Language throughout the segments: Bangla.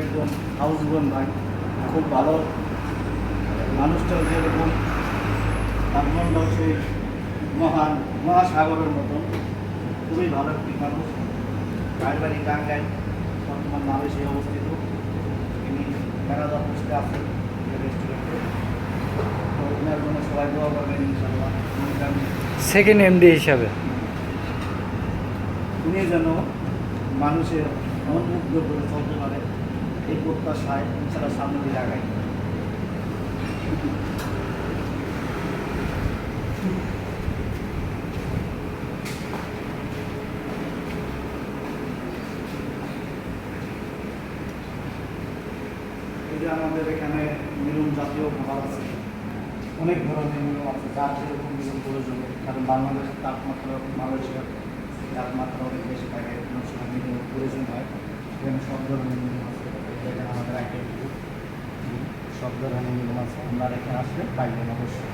একজন হাউস বোন ভাই, খুব ভালো মানুষটাও যেরকম তার মনটাও সেই মহাসাগরের মতন, খুবই ভালো একটি মানুষ। ভাইয়ের বাড়ি টাঙ্গাইল, বর্তমান মালয়েশিয়া অবস্থিত। তিনি কানাডা পোস্টে আছেন রেস্টুরেন্টে। তো ওনার জন্য সবাই দোয়া করবেন ইনশাআল্লাহ। সেকেন্ড এমডি হিসাবে উনি যেন মানুষের মন মুগ্ধ করে চলতে পারে, এই প্রত্যাশায় ইনশাআল্লাহ সামনে দিয়ে আগাই। এই যে আমাদের এখানে মিলন জাতীয় খাবার আছে, অনেক ধরনের মিলন আছে, যার যেরকম মিলন প্রয়োজন। কারণ বাংলাদেশের তাপমাত্রা মালয়েশিয়ার তাপমাত্রা অনেক বেশি থাকে, কোনো সময় মিলন প্রয়োজন হয়। এখানে সব ধরনের মিলন আছে। এখানে আমাদের আইটেমগুলো সব ধরনের মিলন আছে, আমরা এখানে আসলে পাইবেন অবশ্যই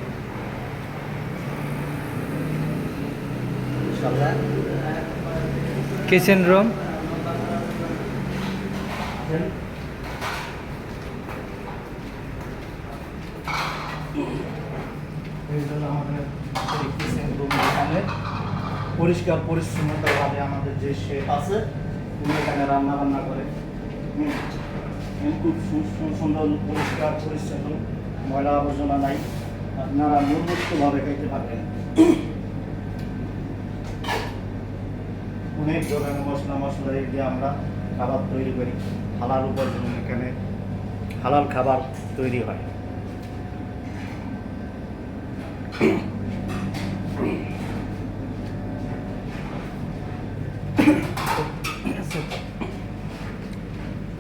ইনশাআল্লাহ। কিচেন রুম, এই জন্য আমাদের এই কিচেন রুম, এখানে পরিষ্কার পরিচ্ছন্নতাভাবে আমাদের যে শেফ আছে উনি এখানে রান্না বান্না করে। খুব সুন্দর পরিষ্কার পরিচ্ছন্ন, ময়লা আবর্জনা নাই, আপনারা নির্মুক্তভাবে খাইতে পারবেন। অনেক ধরনের মশলা দিয়ে আমরা খাবার তৈরি করি, হালাল উপার্জন, এখানে হালাল খাবার তৈরি হয়।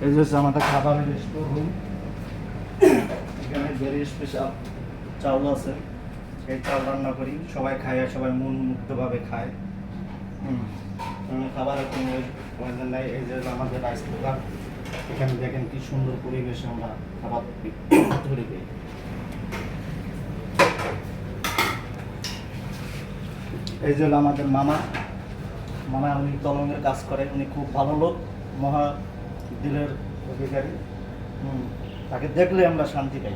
এই যে হচ্ছে আমাদের খাবারের স্টোর রুম। এখানে ভেরি স্পেশাল চাউল আছে, এই চাউল রান্না করি, সবাই খায়, সবাই মন মুক্তভাবে খায়। খাবারের কোনো প্রয়োজন নাই। এই যে আমাদের রাইস কুকার, এখানে দেখেন কি সুন্দর পরিবেশে আমরা খাবার তৈরি করি। এই যে আমাদের মামা উনি তলঙ্গের কাজ করে, উনি খুব ভালো লোক, মহা দিলের অধিকারী। তাকে দেখলে আমরা শান্তি পাই।